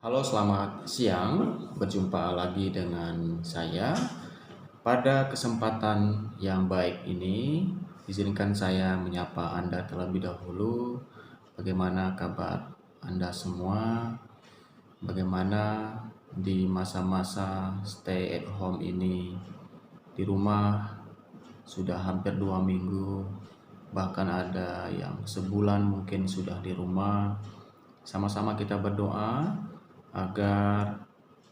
Halo, selamat siang. Berjumpa lagi dengan saya. Pada kesempatan yang baik ini, izinkan saya menyapa Anda terlebih dahulu. Bagaimana kabar Anda semua? Bagaimana di masa-masa stay at home ini? Di rumah sudah hampir 2 minggu, bahkan ada yang sebulan mungkin sudah di rumah. Sama-sama kita berdoa agar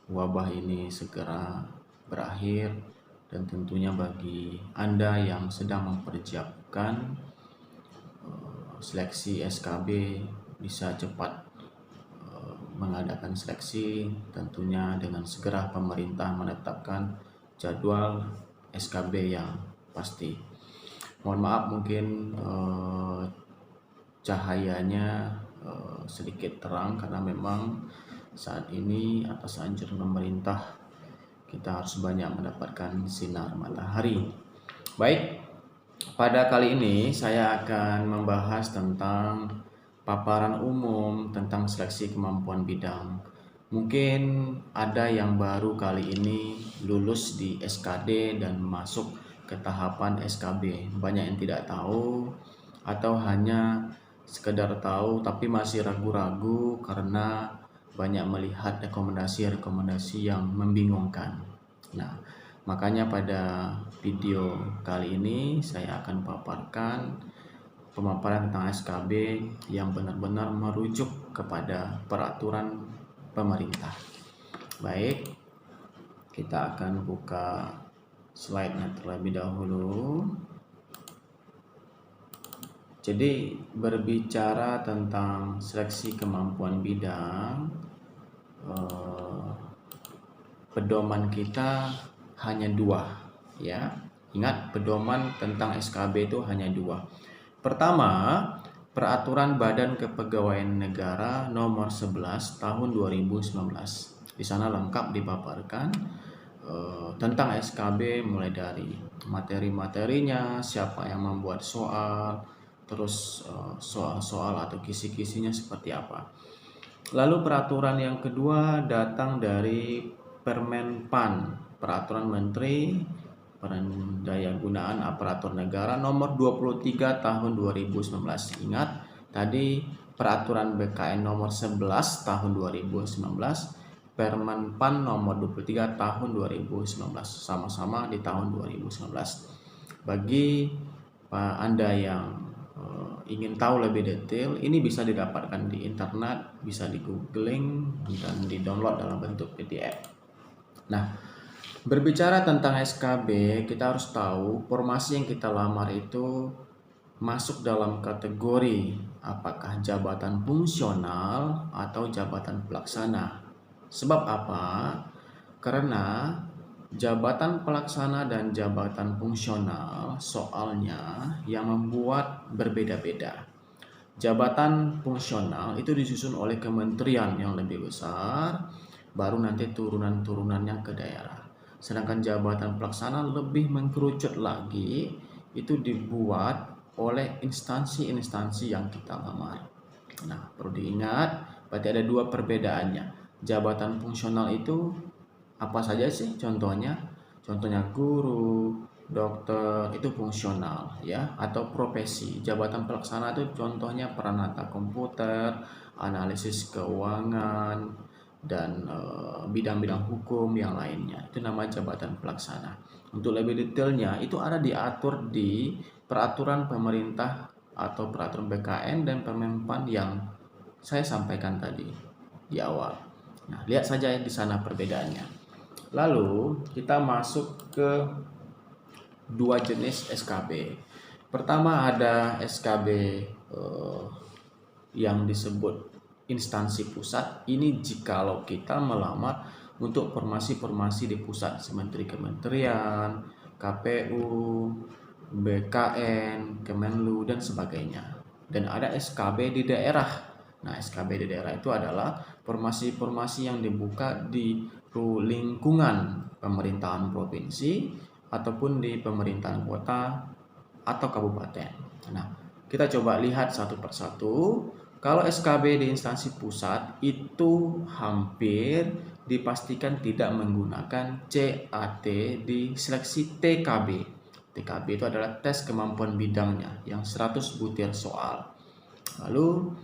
wabah ini segera berakhir, dan tentunya bagi Anda yang sedang mempersiapkan seleksi SKB bisa cepat mengadakan seleksi, tentunya dengan segera pemerintah menetapkan jadwal SKB yang pasti. Mohon maaf mungkin cahayanya sedikit terang karena memang saat ini atas anjuran pemerintah kita harus banyak mendapatkan sinar matahari. Baik, pada kali ini saya akan membahas tentang paparan umum tentang seleksi kemampuan bidang. Mungkin ada yang baru kali ini lulus di SKD dan masuk ke tahapan SKB. Banyak yang tidak tahu atau hanya sekedar tahu tapi masih ragu-ragu karena banyak melihat rekomendasi-rekomendasi yang membingungkan. Nah, makanya pada video kali ini saya akan paparkan pemaparan tentang SKB yang benar-benar merujuk kepada peraturan pemerintah. Baik, kita akan buka slide-nya terlebih dahulu. Jadi berbicara tentang seleksi kemampuan bidang, pedoman kita hanya dua, ya. Ingat, pedoman tentang SKB itu hanya dua. Pertama, Peraturan Badan Kepegawaian Negara Nomor 11 Tahun 2019. Di sana lengkap dipaparkan tentang SKB, mulai dari materi-materinya, siapa yang membuat soal, terus soal-soal atau kisi-kisinya seperti apa. Lalu peraturan yang kedua datang dari Permenpan, Peraturan Menteri Pendayagunaan Aparatur Negara Nomor 23 Tahun 2019. Ingat, tadi Peraturan BKN Nomor 11 Tahun 2019, Permenpan Nomor 23 Tahun 2019, sama-sama di tahun 2019. Bagi Anda yang ingin tahu lebih detail, ini bisa didapatkan di internet, bisa di googling dan di download dalam bentuk PDF. Nah, berbicara tentang SKB, kita harus tahu formasi yang kita lamar itu masuk dalam kategori apakah jabatan fungsional atau jabatan pelaksana. Sebab apa? Karena jabatan pelaksana dan jabatan fungsional soalnya yang membuat berbeda-beda. Jabatan fungsional itu disusun oleh kementerian yang lebih besar, baru nanti turunan-turunannya ke daerah. Sedangkan jabatan pelaksana lebih mengkerucut lagi, itu dibuat oleh instansi-instansi yang kita lamar. Nah, perlu diingat, berarti ada dua perbedaannya. Jabatan fungsional itu apa saja sih contohnya? Contohnya guru, dokter, itu fungsional ya, atau profesi. Jabatan pelaksana itu contohnya peranata komputer, analisis keuangan, dan bidang-bidang hukum yang lainnya. Itu nama jabatan pelaksana. Untuk lebih detailnya itu ada diatur di peraturan pemerintah atau peraturan BKN dan Permenpan yang saya sampaikan tadi di awal. Nah, lihat saja di sana perbedaannya. Lalu kita masuk ke dua jenis SKB. Pertama ada SKB yang disebut instansi pusat. Ini jikalau kita melamar untuk formasi-formasi di pusat, seperti kementerian, KPU, BKN, Kemenlu, dan sebagainya. Dan ada SKB di daerah. Nah, SKB di daerah itu adalah formasi-formasi yang dibuka di lingkungan pemerintahan provinsi ataupun di pemerintahan kota atau kabupaten. Nah, kita coba lihat satu persatu. Kalau SKB di instansi pusat itu hampir dipastikan tidak menggunakan CAT di seleksi TKB. TKB itu adalah tes kemampuan bidangnya yang 100 butir soal. Lalu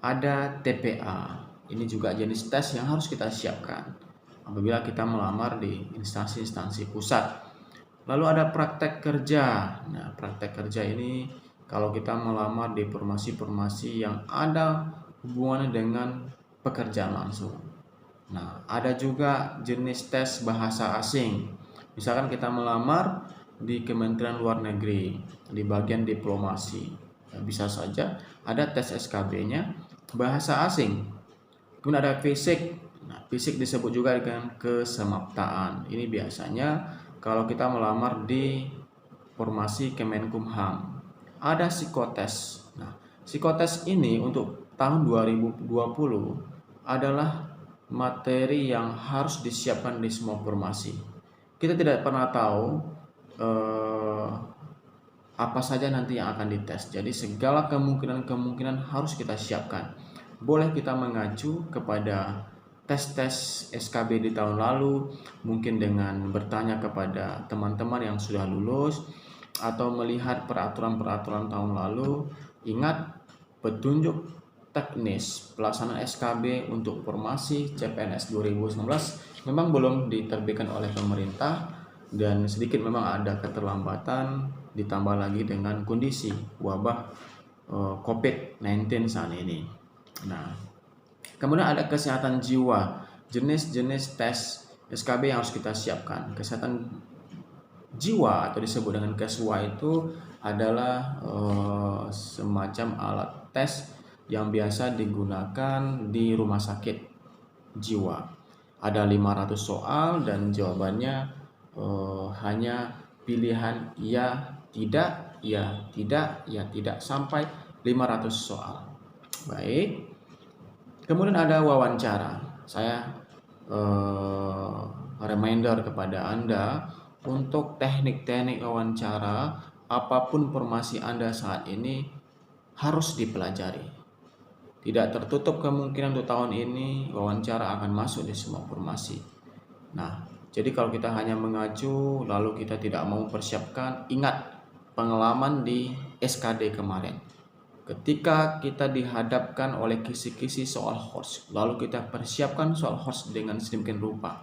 ada TPA. Ini juga jenis tes yang harus kita siapkan apabila kita melamar di instansi-instansi pusat. Lalu ada praktek kerja. Nah, praktek kerja ini kalau kita melamar di formasi-formasi yang ada hubungannya dengan pekerjaan langsung. Nah, ada juga jenis tes bahasa asing. Misalkan kita melamar di Kementerian Luar Negeri, di bagian diplomasi. Nah, bisa saja ada tes SKB-nya bahasa asing. Kemudian ada fisik. Nah, fisik disebut juga dengan kesemaptaan. Ini biasanya kalau kita melamar di formasi Kemenkumham. Ada psikotes. Nah, psikotes ini untuk tahun 2020 adalah materi yang harus disiapkan di semua formasi. Kita tidak pernah tahu apa saja nanti yang akan dites. Jadi segala kemungkinan harus kita siapkan. Boleh kita mengacu kepada tes-tes SKB di tahun lalu, mungkin dengan bertanya kepada teman-teman yang sudah lulus atau melihat peraturan-peraturan tahun lalu. Ingat, petunjuk teknis pelaksanaan SKB untuk formasi CPNS 2019 memang belum diterbitkan oleh pemerintah dan sedikit memang ada keterlambatan, ditambah lagi dengan kondisi wabah COVID-19 saat ini. Nah, kemudian ada kesehatan jiwa, jenis-jenis tes SKB yang harus kita siapkan. Kesehatan jiwa atau disebut dengan KESWA itu adalah semacam alat tes yang biasa digunakan di rumah sakit jiwa. Ada 500 soal dan jawabannya hanya pilihan ya, tidak, ya, tidak, ya, tidak sampai 500 soal. Baik. Kemudian ada wawancara. Saya reminder kepada Anda untuk teknik-teknik wawancara, apapun formasi Anda saat ini harus dipelajari. Tidak tertutup kemungkinan untuk tahun ini wawancara akan masuk di semua formasi. Nah, jadi kalau kita hanya mengacu lalu kita tidak mau mempersiapkan, ingat pengalaman di SKD kemarin. Ketika kita dihadapkan oleh kisi-kisi soal host, lalu kita persiapkan soal host dengan sedemikian rupa.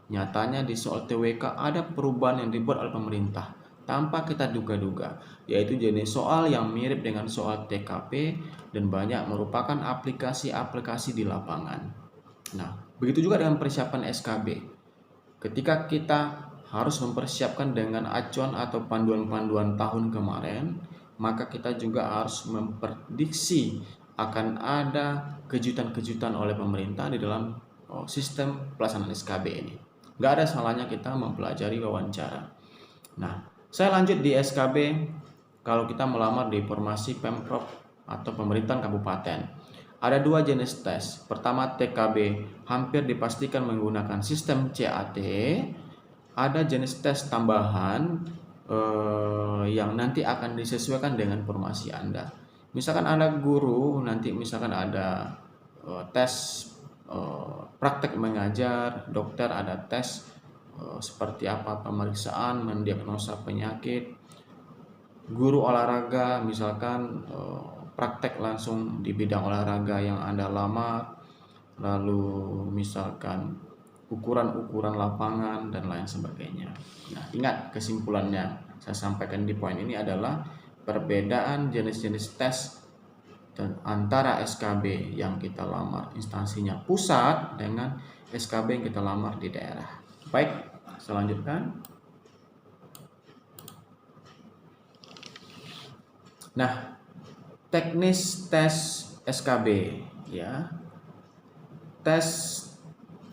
Nyatanya di soal TWK ada perubahan yang dibuat oleh pemerintah tanpa kita duga-duga, yaitu jenis soal yang mirip dengan soal TKP dan banyak merupakan aplikasi-aplikasi di lapangan. Nah, begitu juga dengan persiapan SKB. Ketika kita harus mempersiapkan dengan acuan atau panduan-panduan tahun kemarin, maka kita juga harus memprediksi akan ada kejutan-kejutan oleh pemerintah di dalam sistem pelaksanaan SKB ini. Nggak ada salahnya kita mempelajari wawancara. Nah, saya lanjut di SKB kalau kita melamar di formasi Pemprov atau pemerintahan kabupaten. Ada dua jenis tes. Pertama, TKB hampir dipastikan menggunakan sistem CAT. Ada jenis tes tambahan yang nanti akan disesuaikan dengan formasi Anda. Misalkan Anda guru, nanti misalkan ada tes praktek mengajar, dokter ada tes seperti apa pemeriksaan, mendiagnosa penyakit. Guru olahraga misalkan praktek langsung di bidang olahraga yang Anda lamar, lalu misalkan ukuran-ukuran lapangan dan lain sebagainya. Nah, ingat kesimpulannya saya sampaikan di poin ini adalah perbedaan jenis-jenis tes dan antara SKB yang kita lamar instansinya pusat dengan SKB yang kita lamar di daerah. Baik, saya lanjutkan. Nah, teknis tes SKB ya. Tes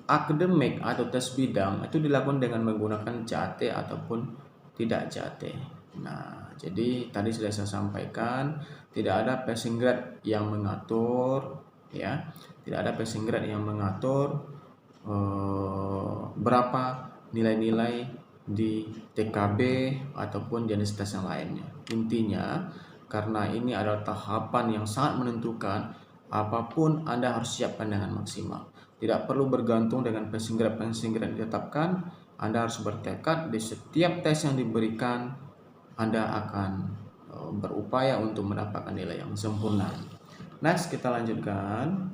akademik atau tes bidang itu dilakukan dengan menggunakan CAT ataupun tidak CAT. Nah, jadi tadi sudah saya sampaikan tidak ada passing grade yang mengatur ya, tidak ada passing grade yang mengatur berapa nilai-nilai di TKB ataupun jenis tes yang lainnya. Intinya karena ini adalah tahapan yang sangat menentukan. Apapun Anda harus siapkan dengan maksimal. Tidak perlu bergantung dengan passing grade ditetapkan. Anda harus bertekad di setiap tes yang diberikan, Anda akan berupaya untuk mendapatkan nilai yang sempurna. Next, kita lanjutkan.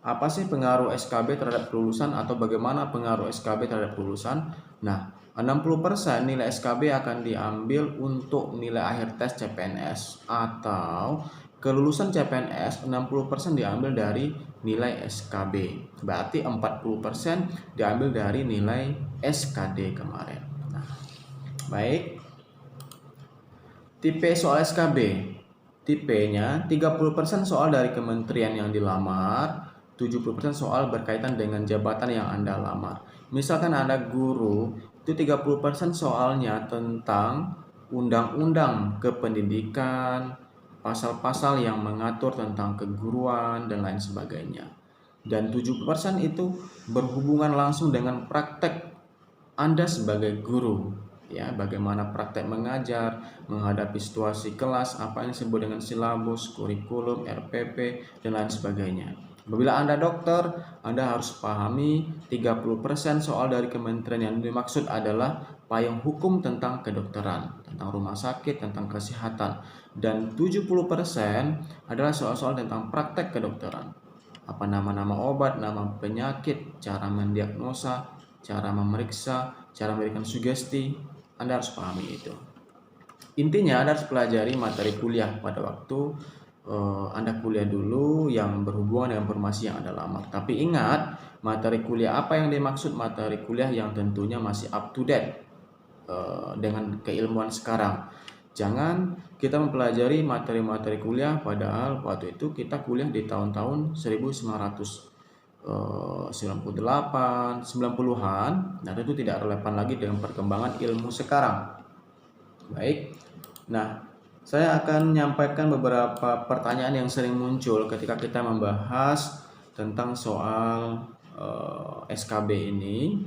Apa sih pengaruh SKB terhadap kelulusan atau bagaimana pengaruh SKB terhadap kelulusan? Nah, 60% nilai SKB akan diambil untuk nilai akhir tes CPNS, atau kelulusan CPNS 60% diambil dari nilai SKB. Berarti 40% diambil dari nilai SKD kemarin. Nah, baik. Tipe soal SKB. Tipenya 30% soal dari kementerian yang dilamar, 70% soal berkaitan dengan jabatan yang Anda lamar. Misalkan Anda guru, itu 30% soalnya tentang undang-undang kependidikan, pasal-pasal yang mengatur tentang keguruan dan lain sebagainya. Dan 70% itu berhubungan langsung dengan praktek Anda sebagai guru, ya, bagaimana praktek mengajar, menghadapi situasi kelas, apa yang disebut dengan silabus, kurikulum, RPP, dan lain sebagainya. Apabila Anda dokter, Anda harus pahami 30% soal dari kementerian yang dimaksud adalah payung hukum tentang kedokteran, tentang rumah sakit, tentang kesehatan. Dan 70% adalah soal-soal tentang praktek kedokteran. Apa nama-nama obat, nama penyakit, cara mendiagnosa, cara memeriksa, cara memberikan sugesti. Anda harus pahami itu. Intinya Anda harus pelajari materi kuliah pada waktu Anda kuliah dulu yang berhubungan dengan informasi yang Anda lamar. Tapi ingat, materi kuliah apa yang dimaksud? Materi kuliah yang tentunya masih up to date dengan keilmuan sekarang. Jangan kita mempelajari materi-materi kuliah padahal waktu itu kita kuliah di tahun-tahun 1998, 90-an. Nah, itu tidak relevan lagi dengan perkembangan ilmu sekarang. Baik. Nah, saya akan menyampaikan beberapa pertanyaan yang sering muncul ketika kita membahas tentang soal SKB ini.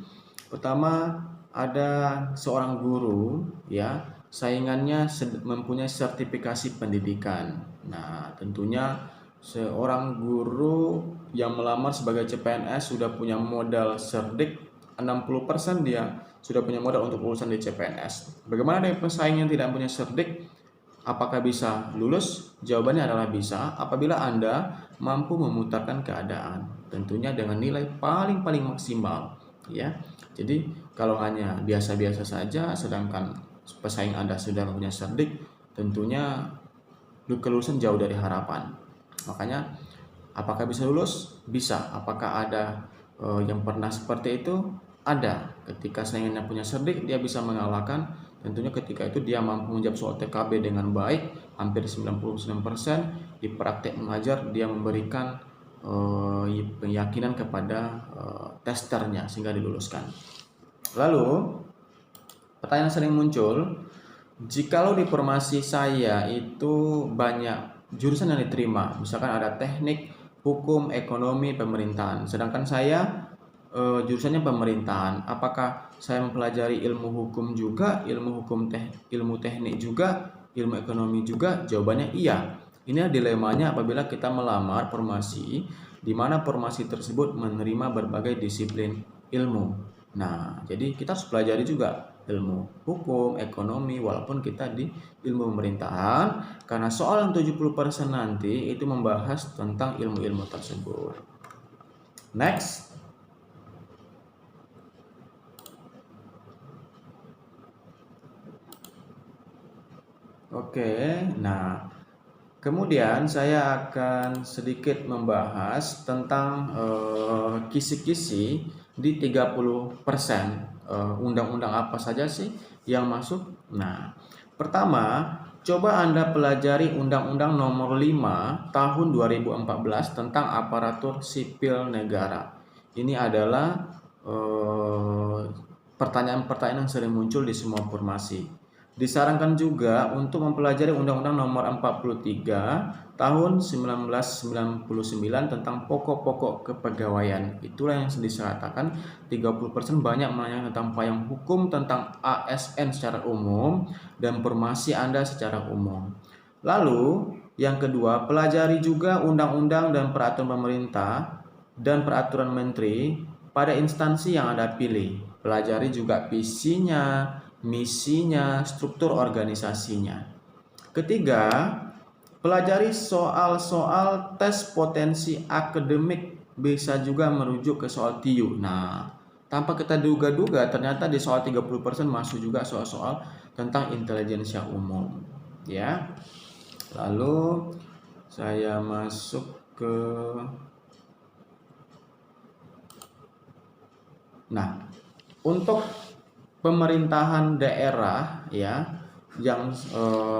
Pertama, ada seorang guru, ya, saingannya mempunyai sertifikasi pendidikan. Nah, tentunya seorang guru yang melamar sebagai CPNS sudah punya modal cerdik, 60% dia sudah punya modal untuk lulusan di CPNS. Bagaimana dengan pesaing yang tidak punya cerdik? Apakah bisa lulus? Jawabannya adalah bisa apabila Anda mampu memutarkan keadaan, tentunya dengan nilai paling maksimal, ya. Jadi kalau hanya biasa-biasa saja sedangkan pesaing Anda sudah punya cerdik, tentunya kelulusan jauh dari harapan. Makanya apakah bisa lulus? Bisa. Apakah ada yang pernah seperti itu? Ada. Ketika saingannya punya cerdik, dia bisa mengalahkan. Tentunya ketika itu dia mampu menjawab soal TKB dengan baik, hampir 99%. Di praktek mengajar dia memberikan keyakinan kepada testernya sehingga diluluskan. Lalu pertanyaan sering muncul, jikalau di formasi saya itu banyak jurusan yang diterima, misalkan ada teknik, hukum, ekonomi, pemerintahan, sedangkan saya jurusannya pemerintahan, apakah saya mempelajari ilmu hukum juga, ilmu teknik juga, ilmu ekonomi juga? Jawabannya iya. Ini dilemanya apabila kita melamar formasi di mana formasi tersebut menerima berbagai disiplin ilmu. Nah, jadi kita harus pelajari juga ilmu hukum, ekonomi, walaupun kita di ilmu pemerintahan, karena soal yang 70% nanti itu membahas tentang ilmu-ilmu tersebut. Next. Oke, nah kemudian saya akan sedikit membahas tentang kisi-kisi di 30% undang-undang apa saja sih yang masuk. Nah, pertama, coba Anda pelajari Undang-Undang Nomor 5 Tahun 2014 tentang aparatur sipil negara. Ini adalah pertanyaan-pertanyaan yang sering muncul di semua formasi. Disarankan juga untuk mempelajari Undang-Undang Nomor 43 Tahun 1999 tentang pokok-pokok kepegawaian. Itulah yang disatakan 30% banyak menanyakan tentang payung hukum, tentang ASN secara umum dan formasi Anda secara umum. Lalu yang kedua, pelajari juga undang-undang dan peraturan pemerintah dan peraturan menteri pada instansi yang Anda pilih. Pelajari juga visinya, misinya, struktur organisasinya. Ketiga, pelajari soal-soal tes potensi akademik, bisa juga merujuk ke soal TIU. Nah, tanpa kita duga-duga ternyata di soal 30% masuk juga soal-soal tentang intelijensia umum, ya. Lalu saya masuk ke untuk pemerintahan daerah ya yang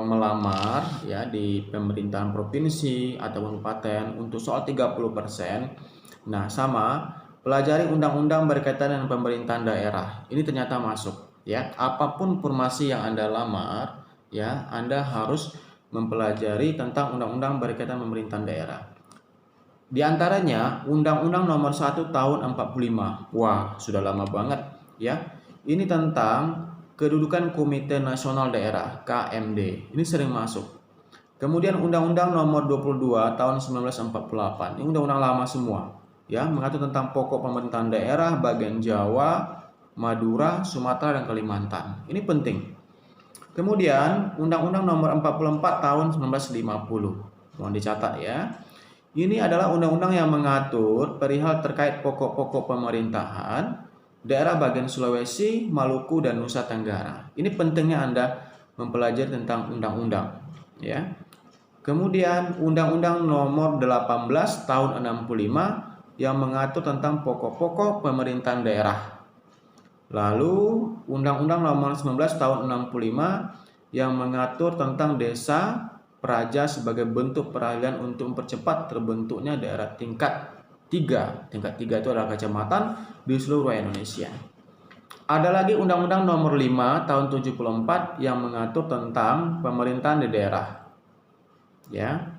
melamar ya di pemerintahan provinsi atau kabupaten untuk soal 30%. Nah, sama pelajari undang-undang berkaitan dengan pemerintahan daerah. Ini ternyata masuk ya. Apapun formasi yang Anda lamar ya, Anda harus mempelajari tentang undang-undang berkaitan pemerintahan daerah. Di antaranya Undang-Undang Nomor 1 Tahun 45. Wah, sudah lama banget ya. Ini tentang kedudukan Komite Nasional Daerah (KMD). Ini sering masuk. Kemudian Undang-Undang Nomor 22 Tahun 1948. Ini undang-undang lama semua ya, mengatur tentang pokok pemerintahan daerah bagian Jawa, Madura, Sumatera dan Kalimantan. Ini penting. Kemudian Undang-Undang Nomor 44 Tahun 1950. Mohon dicatat ya. Ini adalah undang-undang yang mengatur perihal terkait pokok-pokok pemerintahan daerah bagian Sulawesi, Maluku dan Nusa Tenggara. Ini pentingnya Anda mempelajari tentang undang-undang ya. Kemudian Undang-Undang Nomor 18 Tahun 65 yang mengatur tentang pokok-pokok pemerintahan daerah. Lalu Undang-Undang Nomor 19 Tahun 65 yang mengatur tentang desa praja sebagai bentuk peralihan untuk mempercepat terbentuknya daerah tingkat 3. Tingkat 3 itu adalah kecamatan di seluruh Indonesia. Ada lagi Undang-Undang Nomor 5 Tahun 74 yang mengatur tentang pemerintahan di daerah. Ya.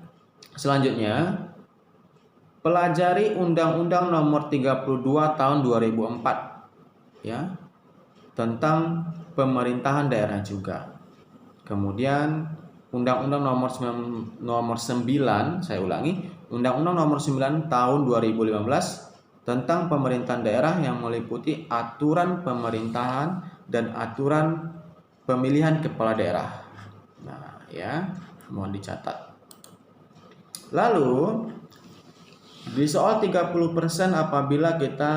Selanjutnya, pelajari Undang-Undang Nomor 32 Tahun 2004 ya, tentang pemerintahan daerah juga. Kemudian Undang-Undang Nomor 9, saya ulangi, Undang-Undang Nomor 9 Tahun 2015 tentang pemerintahan daerah yang meliputi aturan pemerintahan dan aturan pemilihan kepala daerah. Nah, ya, mohon dicatat. Lalu di soal 30% apabila kita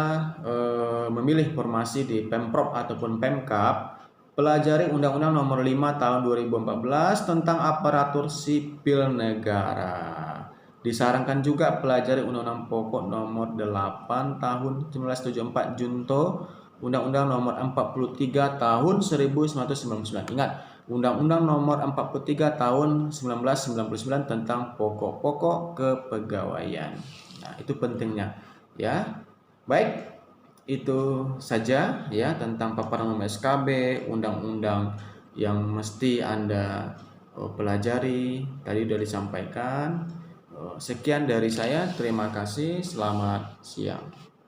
memilih formasi di Pemprov ataupun Pemkab, pelajari Undang-Undang Nomor 5 Tahun 2014 tentang aparatur sipil negara. Disarankan juga pelajari Undang-Undang Pokok Nomor 8 Tahun 1974 Junto, Undang-Undang Nomor 43 Tahun 1999. Ingat, Undang-Undang Nomor 43 Tahun 1999 tentang pokok-pokok kepegawaian. Nah, itu pentingnya ya. Baik, itu saja ya tentang paparan umum SKB, undang-undang yang mesti Anda pelajari tadi sudah disampaikan. Sekian dari saya, terima kasih, selamat siang.